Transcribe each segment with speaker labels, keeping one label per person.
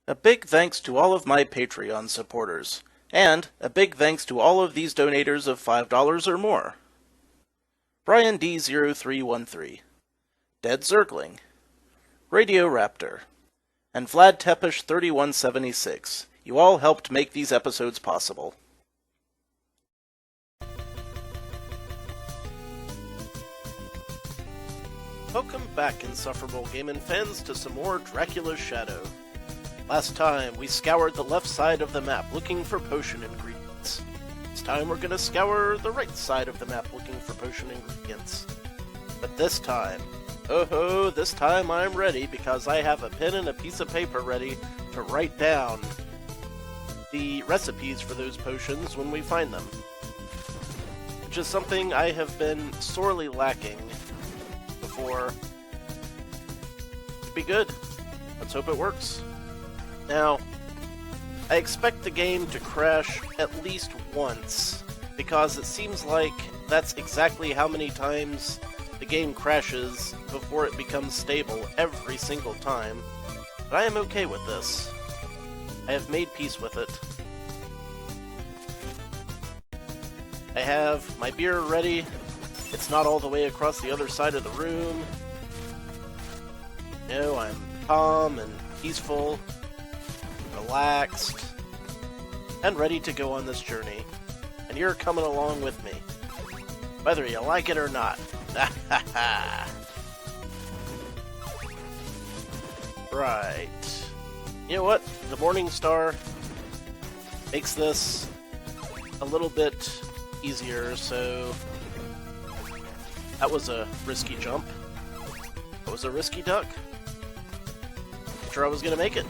Speaker 1: A big thanks to all of my Patreon supporters, and a big thanks to all of these donators of $5 or more. Brian D0313, Dead Zergling, Radio Raptor, and Vlad Tepish 3176. You all helped make these episodes possible. Welcome back, Insufferable Gaming fans, to some more Dracula's Shadow. Last time, we scoured the left side of the map looking for potion ingredients. This time we're gonna scour the right side of the map looking for potion ingredients. But this time, this time I'm ready because I have a pen and a piece of paper ready to write down the recipes for those potions when we find them. Which is something I have been sorely lacking before. Could be good. Let's hope it works. Now, I expect the game to crash at least once, because it seems like that's exactly how many times the game crashes before it becomes stable every single time. But I am okay with this. I have made peace with it. I have my beer ready. It's not all the way across the other side of the room. No, I'm calm and peaceful, relaxed, and ready to go on this journey. And you're coming along with me, whether you like it or not. Right. You know what? The Morning Star makes this a little bit easier, so that was a risky jump. That was a risky duck. Not sure I was gonna make it.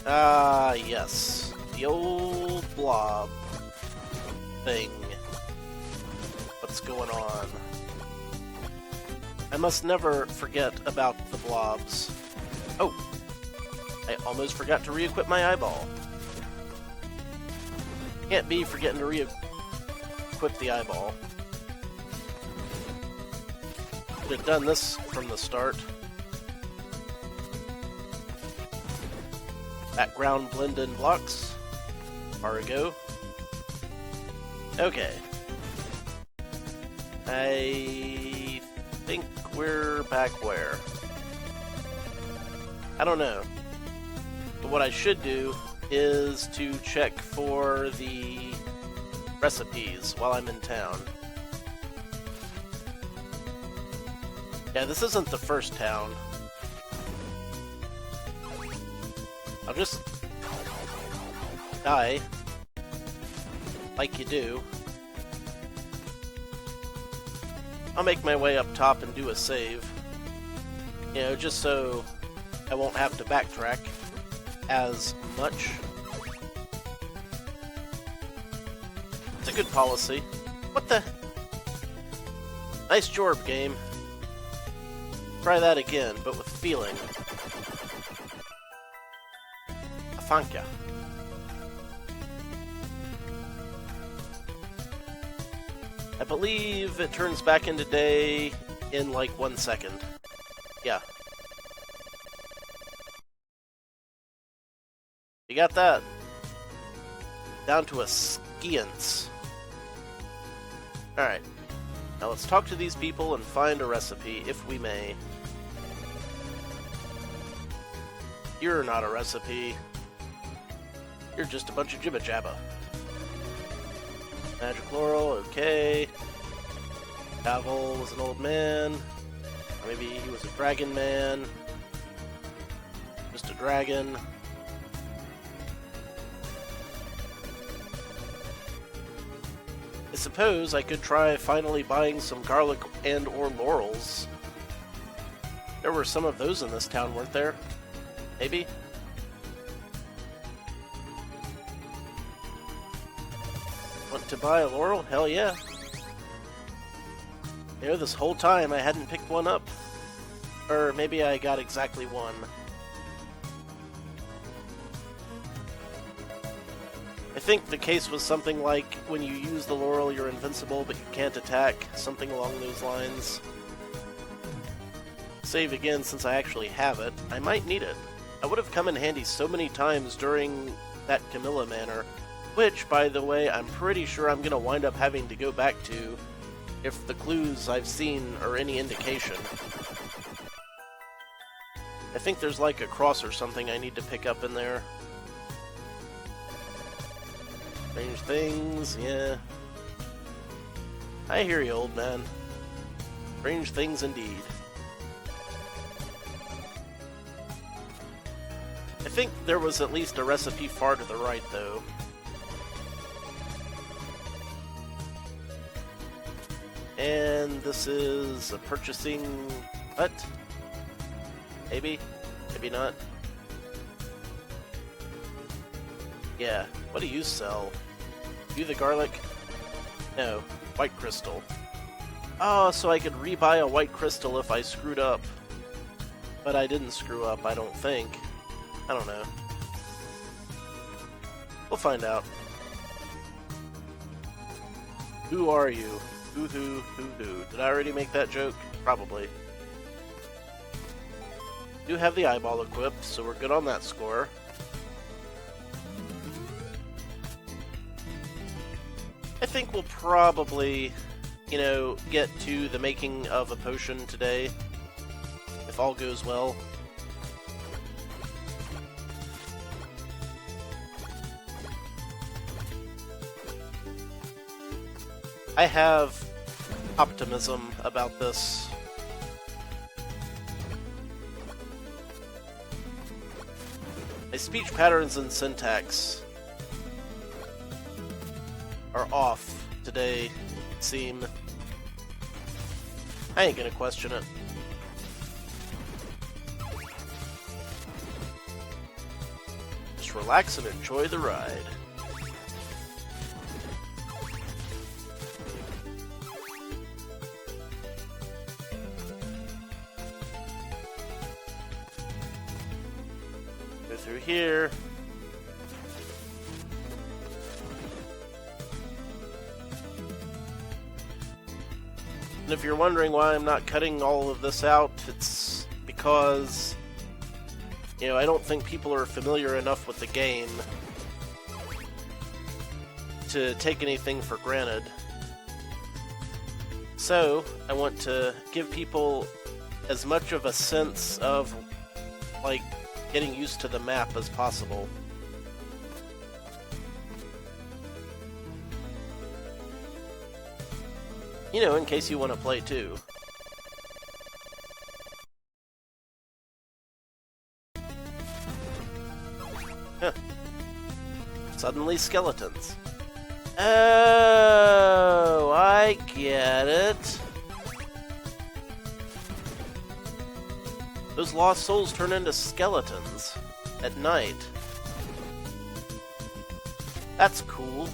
Speaker 1: Ah, yes. The old blob thing. What's going on? I must never forget about the blobs. Oh! I almost forgot to re-equip my eyeball. Can't be forgetting to re-equip the eyeball. Could have done this from the start. Background blend in blocks. Fargo. Okay. I think we're back where? I don't know. But what I should do is to check for the recipes while I'm in town. Yeah, this isn't the first town. I'll just die, like you do. I'll make my way up top and do a save. You know, just so I won't have to backtrack as much. It's a good policy. What the? Nice jorb, game. Try that again, but with feeling. Thank you. I believe it turns back into day in like 1 second. Yeah. You got that. Down to a skiance. Alright. Now let's talk to these people and find a recipe, if we may. You're not a recipe. You're just a bunch of jibba jabba. Magic Laurel, okay. Pavel was an old man. Or maybe he was a dragon man. Just a dragon. I suppose I could try finally buying some garlic and or laurels. There were some of those in this town, weren't there? Maybe? Want to buy a laurel? Hell yeah. You know, this whole time I hadn't picked one up. Or maybe I got exactly one. I think the case was something like, when you use the laurel you're invincible but you can't attack, something along those lines. save again since I actually have it. I might need it. I would have come in handy so many times during that Camilla manor, which, by the way, I'm pretty sure I'm going to wind up having to go back to if the clues I've seen are any indication. I think there's like a cross or something I need to pick up in there. Strange things, yeah. I hear you, old man. Strange things indeed. I think there was at least a recipe far to the right, though. And this is a purchasing... what? Maybe? Maybe not? Yeah, what do you sell? You the garlic? No, white crystal. Oh, so I could rebuy a white crystal if I screwed up. But I didn't screw up, I don't think. I don't know. We'll find out. Who are you? Who? Did I already make that joke? Probably. Do have the eyeball equipped, so we're good on that score. I think we'll probably, you know, get to the making of a potion today, if all goes well. I have optimism about this. My speech patterns and syntax are off today, it seems. I ain't gonna question it. Just relax and enjoy the ride. Go through here. And if you're wondering why I'm not cutting all of this out, it's because, you know, I don't think people are familiar enough with the game to take anything for granted. So, I want to give people as much of a sense of, like, getting used to the map as possible. You know, in case you want to play too. Huh. Suddenly skeletons. Oh, I get it. Those lost souls turn into skeletons at night. That's cool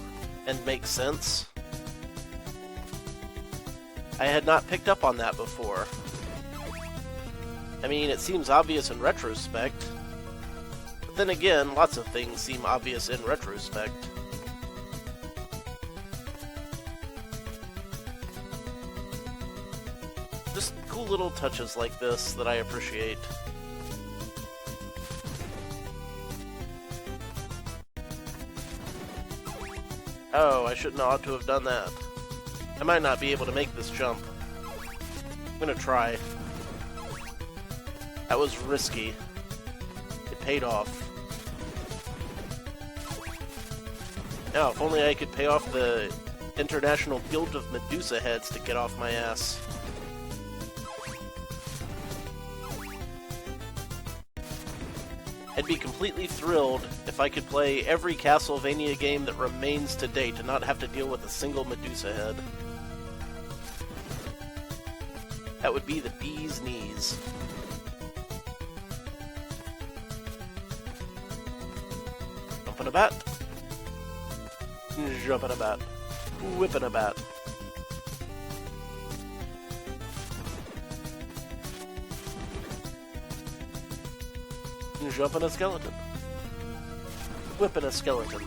Speaker 1: and makes sense. I had not picked up on that before. I mean, it seems obvious in retrospect. But then again, lots of things seem obvious in retrospect. Just cool little touches like this that I appreciate. Oh, I shouldn't ought to have done that. I might not be able to make this jump. I'm gonna try. That was risky. It paid off. Now, if only I could pay off the International Guild of Medusa Heads to get off my ass. I'd be completely thrilled if I could play every Castlevania game that remains to date and not have to deal with a single Medusa head. That would be the bee's knees. Jumping a bat. Jumping a bat. Whipping a bat. Jumping a skeleton. Whipping a skeleton.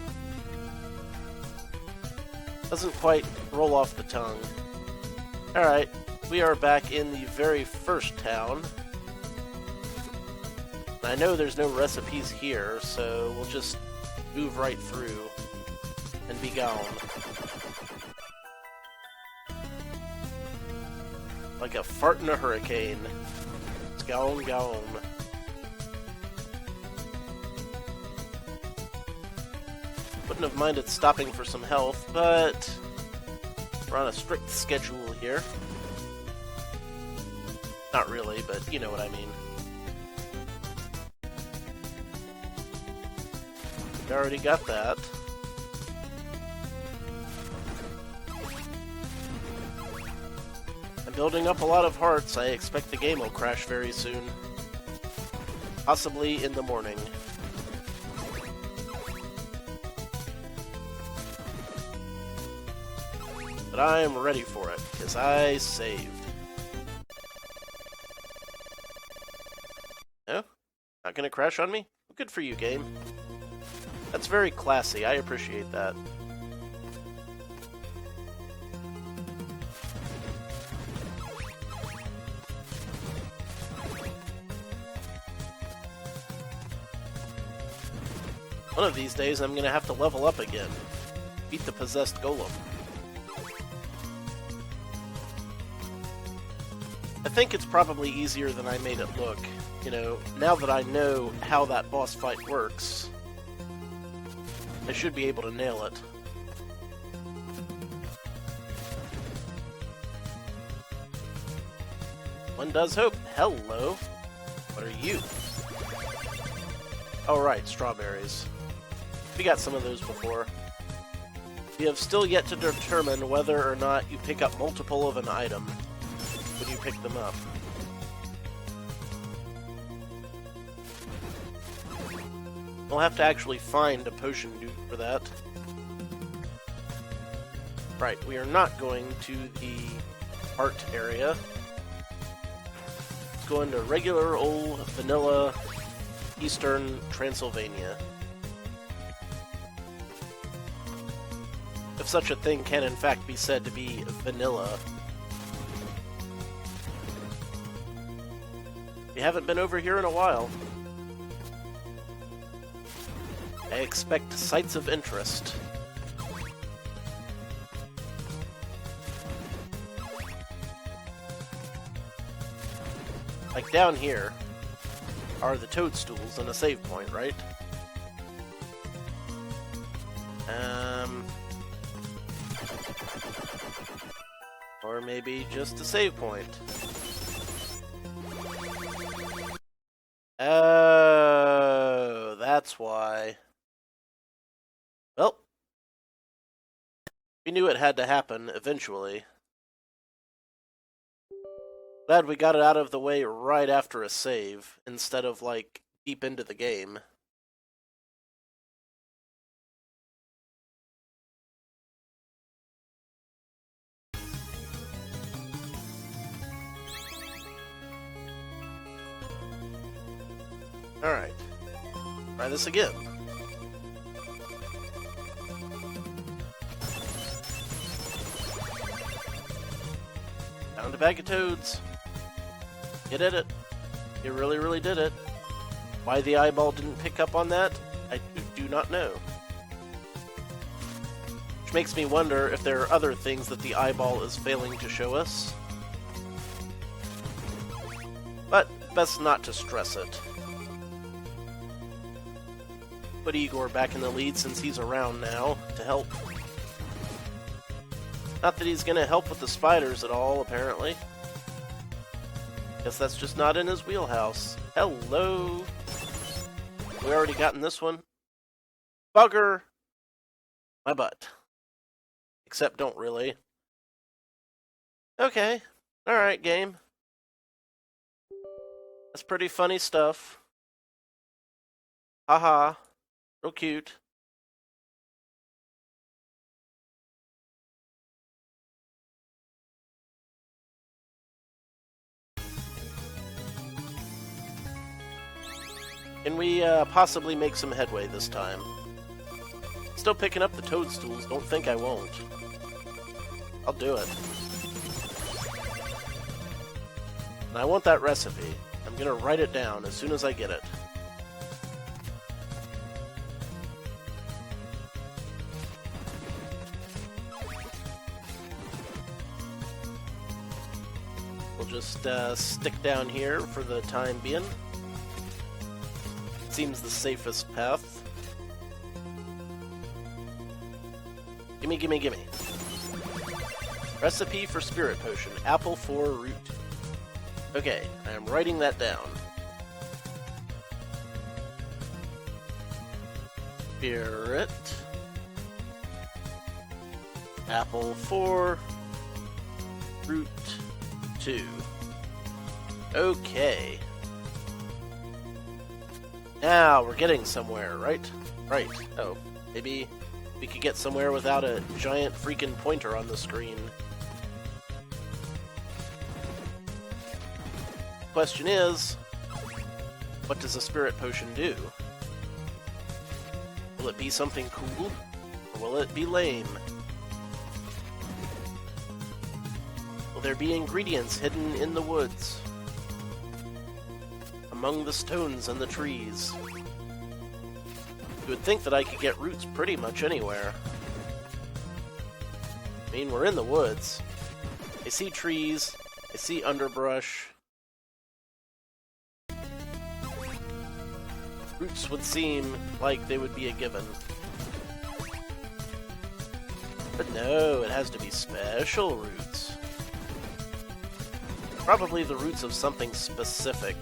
Speaker 1: Doesn't quite roll off the tongue. Alright. We are back in the very first town. I know there's no recipes here, so we'll just move right through and be gone. Like a fart in a hurricane. It's gone, gone. Wouldn't have minded stopping for some health, but we're on a strict schedule here. Not really, but you know what I mean. We already got that. I'm building up a lot of hearts. I expect the game will crash very soon. Possibly in the morning. But I am ready for it, because I saved. No? Not gonna crash on me? Good for you, game. That's very classy. I appreciate that. One of these days, I'm gonna have to level up again. Beat the possessed golem. I think it's probably easier than I made it look. You know, now that I know how that boss fight works, I should be able to nail it. One does hope. Hello. What are you? Oh right, strawberries. We got some of those before. We have still yet to determine whether or not you pick up multiple of an item when you pick them up. We'll have to actually find a potion dude for that. Right, we are not going to the art area. Let's go into regular old vanilla Eastern Transylvania. If such a thing can in fact be said to be vanilla. We haven't been over here in a while. I expect sights of interest. Like down here are the toadstools and a save point, right? Or maybe just a save point. Oh, that's why. Well, we knew it had to happen eventually. Glad we got it out of the way right after a save, instead of, like, deep into the game. Alright. Try this again. Found a bag of toads. You did it. You really, really did it. Why the eyeball didn't pick up on that, I do not know. Which makes me wonder if there are other things that the eyeball is failing to show us. But best not to stress it. Put Igor back in the lead since he's around now to help. Not that he's gonna help with the spiders at all, apparently. Guess that's just not in his wheelhouse. Hello! We already gotten this one. Bugger! My butt. Except don't really. Okay. Alright, game. That's pretty funny stuff. Haha. Real cute. Can we possibly make some headway this time? Still picking up the toadstools, don't think I won't. I'll do it. And I want that recipe. I'm gonna write it down as soon as I get it. just stick down here for the time being. Seems the safest path. Gimme, gimme, gimme. Recipe for Spirit Potion. Apple 4 root. Okay, I am writing that down. Spirit. Apple 4. Root 2. Okay. Now we're getting somewhere, right? Right. Oh, maybe we could get somewhere without a giant freaking pointer on the screen. Question is, what does a spirit potion do? Will it be something cool, or will it be lame? Will there be ingredients hidden in the woods? Among the stones and the trees? You would think that I could get roots pretty much anywhere. I mean, we're in the woods. I see trees, I see underbrush. Roots would seem like they would be a given. But no, it has to be special roots. Probably the roots of something specific.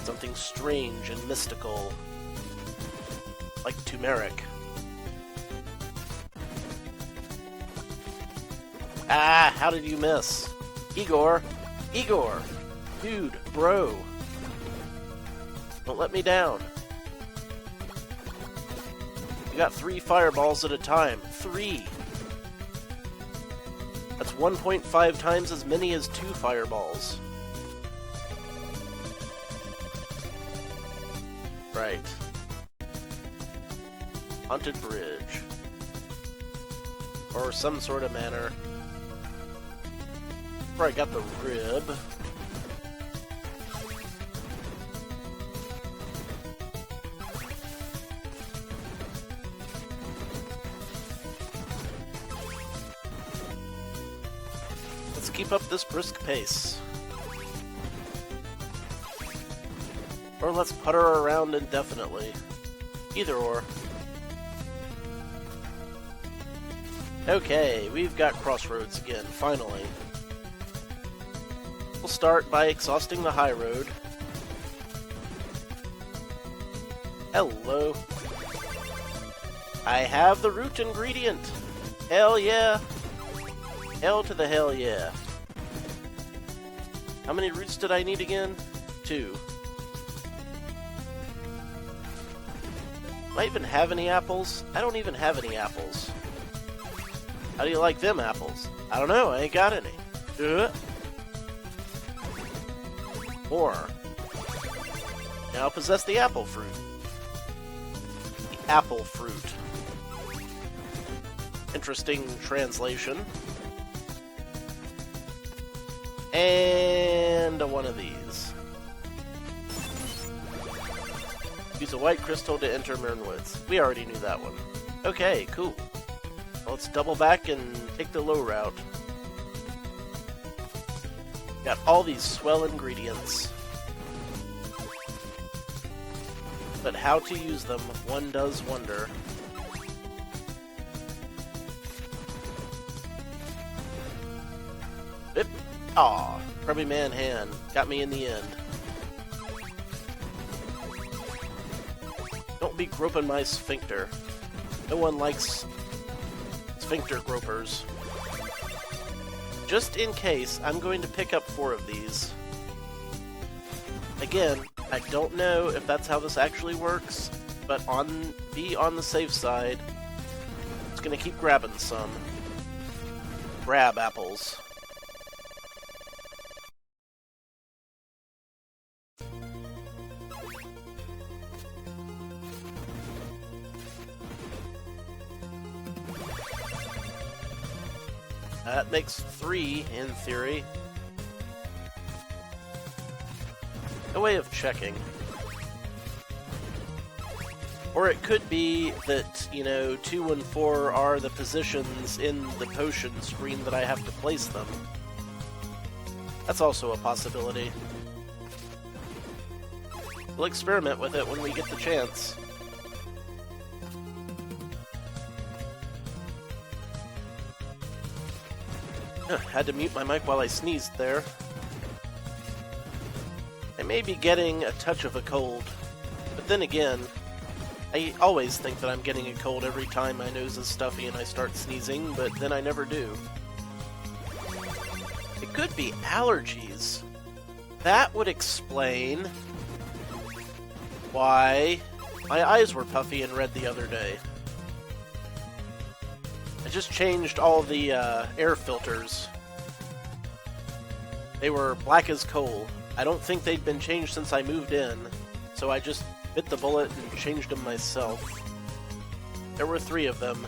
Speaker 1: Something strange and mystical. Like turmeric. Ah, how did you miss? Igor! Igor! Dude, bro! Don't let me down. You got 3 fireballs at a time. 3! That's 1.5 times as many as 2 fireballs. Right. Haunted bridge. Or some sort of manor. Where I got the rib. Let's keep up this brisk pace. Or let's putter around indefinitely. Either or. Okay, we've got crossroads again, finally. We'll start by exhausting the high road. Hello. I have the root ingredient! Hell yeah! Hell to the hell yeah. How many roots did I need again? 2. Do I even have any apples? I don't even have any apples. How do you like them apples? I don't know, I ain't got any. More. Now possess the apple fruit. The apple fruit. Interesting translation. And one of these. Use a white crystal to enter Mernwoods. We already knew that one. Okay, cool. Let's double back and take the low route. Got all these swell ingredients. But how to use them, one does wonder. Bip. Aw, Grubby Man Hand. Got me in the end. Don't be groping my sphincter. No one likes sphincter gropers. Just in case, I'm going to pick up 4 of these. Again, I don't know if that's how this actually works, but be on the safe side. It's gonna keep grabbing some. Grab apples. That makes 3, in theory. No way of checking. Or it could be that, 2 and 4 are the positions in the potion screen that I have to place them. That's also a possibility. We'll experiment with it when we get the chance. Had to mute my mic while I sneezed there. I may be getting a touch of a cold, but then again, I always think that I'm getting a cold every time my nose is stuffy and I start sneezing, but then I never do. It could be allergies. That would explain why my eyes were puffy and red the other day. I just changed all the air filters. They were black as coal. I don't think they'd been changed since I moved in, so I just bit the bullet and changed them myself. There were 3 of them.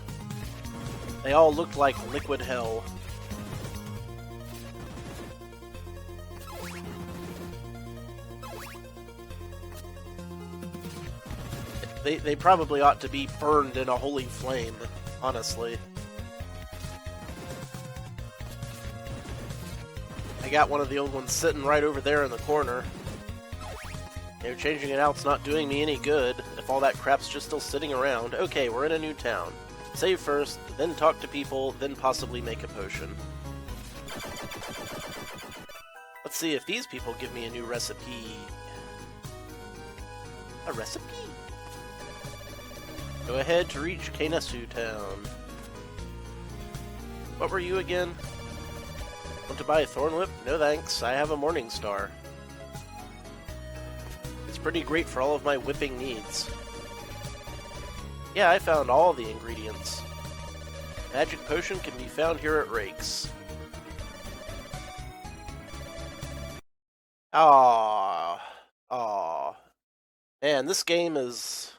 Speaker 1: They all looked like liquid hell. They probably ought to be burned in a holy flame, honestly. I got one of the old ones sitting right over there in the corner. Changing it out's not doing me any good if all that crap's just still sitting around. Okay, we're in a new town. Save first, then talk to people, then possibly make a potion. Let's see if these people give me a new recipe. A recipe? Go ahead to reach Keinesu Town. What were you again? Want to buy a thorn whip? No thanks, I have a morning star. It's pretty great for all of my whipping needs. Yeah, I found all the ingredients. Magic potion can be found here at Rake's. Aww. Man, this game is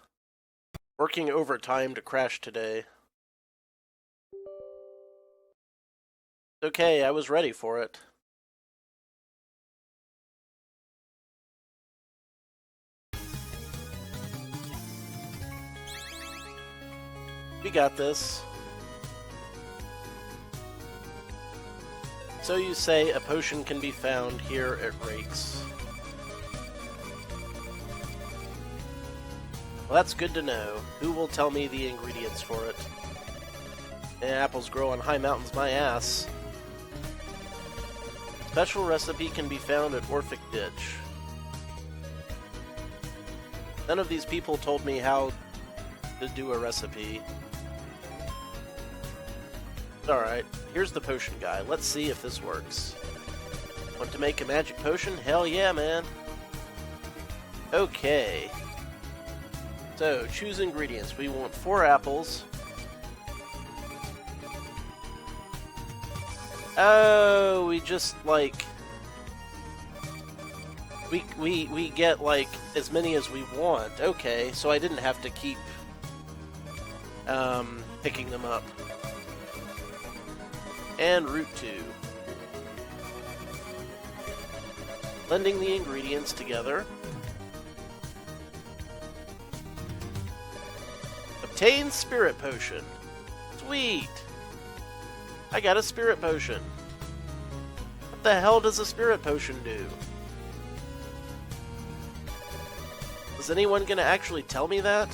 Speaker 1: working overtime to crash today. Okay, I was ready for it. We got this. So you say a potion can be found here at Rake's. Well, that's good to know. Who will tell me the ingredients for it? Apples grow on high mountains, my ass. Special recipe can be found at Orphic Ditch. None of these people told me how to do a recipe. Alright, here's the potion guy. Let's see if this works. Want to make a magic potion? Hell yeah, man. Okay. So, choose ingredients. We want 4 apples. Oh, we just, like... We get, like, as many as we want. Okay, so I didn't have to keep, picking them up. And Route 2. Blending the ingredients together. Obtain Spirit Potion. Sweet! I got a Spirit Potion. What the hell does a Spirit Potion do? Is anyone gonna actually tell me that?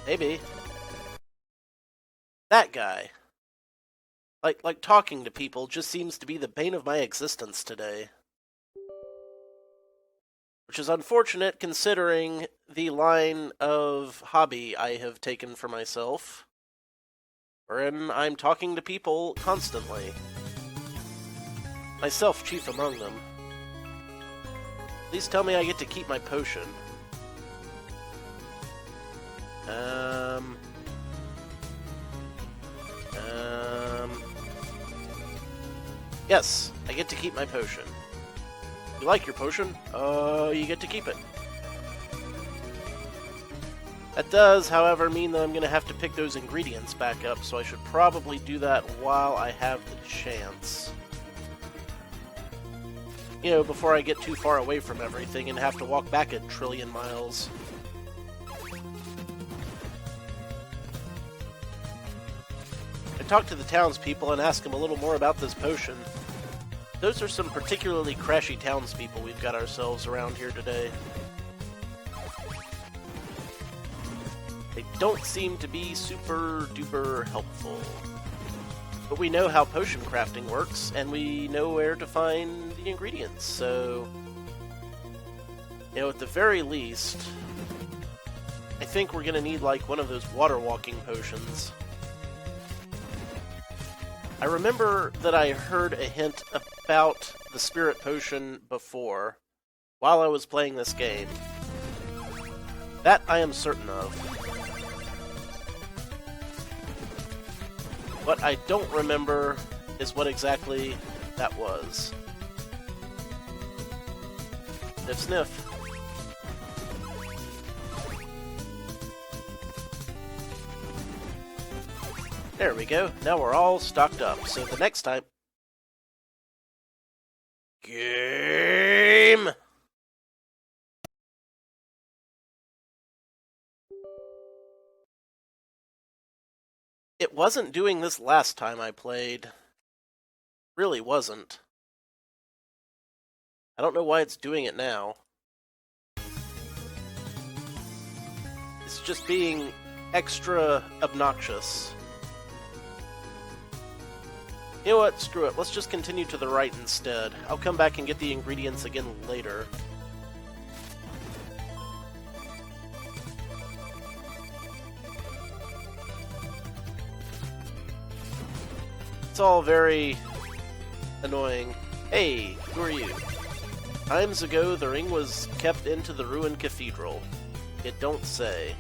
Speaker 1: Maybe. That guy. Like talking to people just seems to be the bane of my existence today. Which is unfortunate considering the line of hobby I have taken for myself, wherein I'm talking to people constantly. Myself chief among them. Please tell me I get to keep my potion. Yes, I get to keep my potion. You like your potion? You get to keep it. That does, however, mean that I'm going to have to pick those ingredients back up, so I should probably do that while I have the chance. You know, before I get too far away from everything and have to walk back a trillion miles. I talk to the townspeople and ask them a little more about this potion. Those are some particularly crashy townspeople we've got ourselves around here today. They don't seem to be super duper helpful. But we know how potion crafting works, and we know where to find the ingredients, so... You know, at the very least, I think we're gonna need, like, one of those water-walking potions. I remember that I heard a hint about the spirit potion before, while I was playing this game. That I am certain of. What I don't remember is what exactly that was. Sniff, sniff. There we go. Now we're all stocked up. So the next time... Game! It wasn't doing this last time I played. Really wasn't. I don't know why it's doing it now. It's just being extra obnoxious. You know what? Screw it. Let's just continue to the right instead. I'll come back and get the ingredients again later. It's all very annoying. Hey, who are you? Times ago, the ring was kept into the ruined cathedral. It don't say.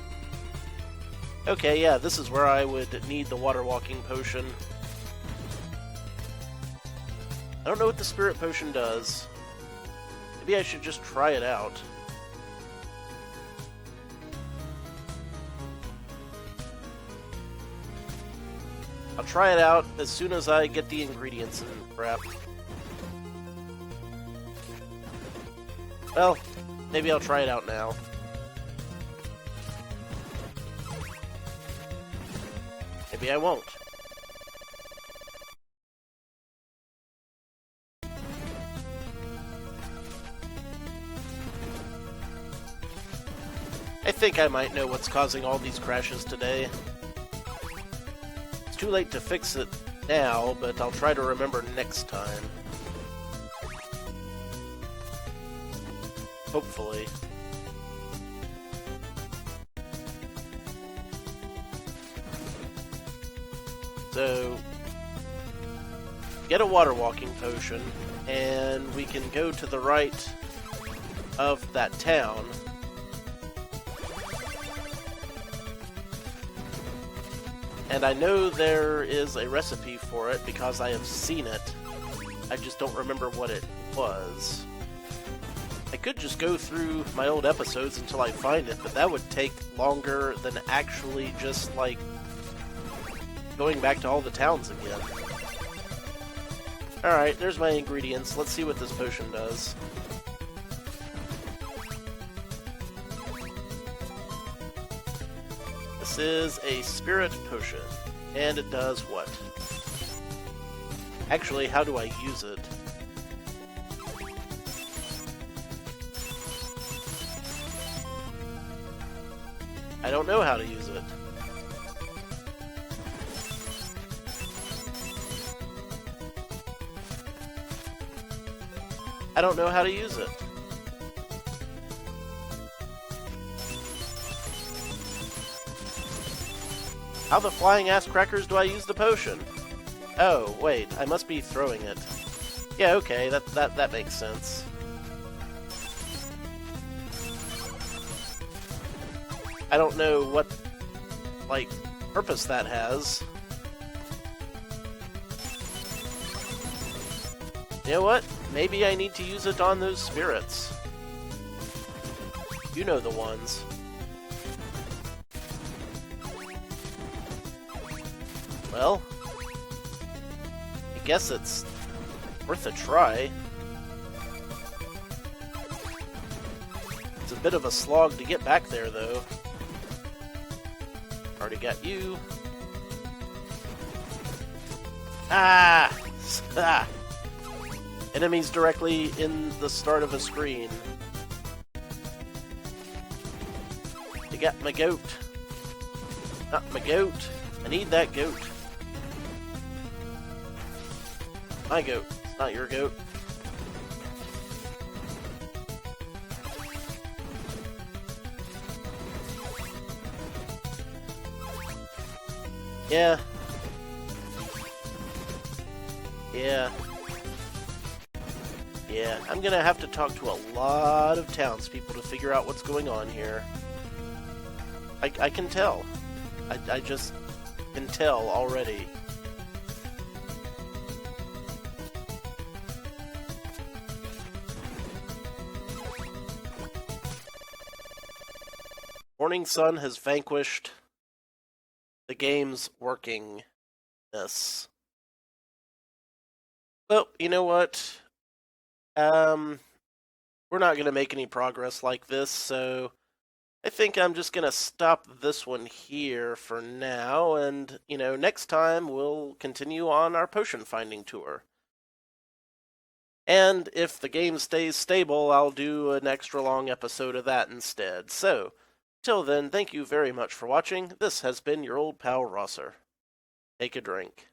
Speaker 1: Okay, yeah, this is where I would need the water-walking potion. I don't know what the spirit potion does. Maybe I should just try it out. I'll try it out as soon as I get the ingredients in prep. Well, maybe I'll try it out now. Maybe I won't. I think I might know what's causing all these crashes today. It's too late to fix it now, but I'll try to remember next time. Hopefully. So, get a water walking potion, and we can go to the right of that town. And I know there is a recipe for it because I have seen it. I just don't remember what it was. I could just go through my old episodes until I find it, but that would take longer than actually just, like, going back to all the towns again. Alright, there's my ingredients. Let's see what this potion does. This is a spirit potion, and it does what? Actually, how do I use it? I don't know how to use it. I don't know how to use it. How the flying ass crackers do I use the potion? Oh, wait, I must be throwing it. Yeah, okay, that makes sense. I don't know what, like, purpose that has. You know what? Maybe I need to use it on those spirits. You know the ones. Well, I guess it's worth a try. It's a bit of a slog to get back there, though. Already got you. Ah! Ah! Enemies directly in the start of a screen. You got my goat. Not my goat. I need that goat. My goat. It's not your goat. Yeah. Yeah. Yeah, I'm gonna have to talk to a lot of townspeople to figure out what's going on here. I can tell. I just can tell already. Morning Sun has vanquished the game's workingness. Well, you know what? We're not going to make any progress like this, so I think I'm just going to stop this one here for now, and, next time we'll continue on our potion finding tour. And if the game stays stable, I'll do an extra long episode of that instead. So, till then, thank you very much for watching. This has been your old pal Rosser. Take a drink.